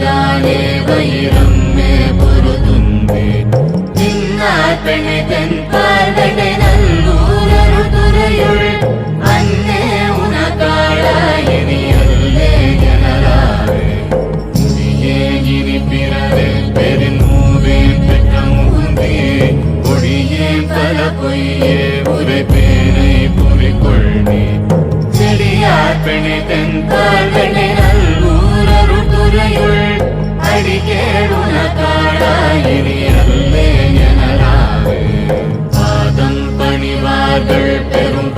வழிதானே வைரம் மே பொருதும்பே நின்னார் பெண்ணை தென் பார்வடை நல்லூரரு துறையுள் அன்னே உனக்காளாயினியல்லே எனலாவே முடியே இனி பிறவே பெருநூவேன் பெற்ற முகுந்தே கொடியே பல பொய்யே உரை பேரை புரிகொள்வே செடியார் பெண்ணை தென் பார்வடை நல்லூரரு துறையுள் அடிக்கேடுனக்காளாயினியல்லே எனலாவே பாதம் பணிவார்கள் பெரும்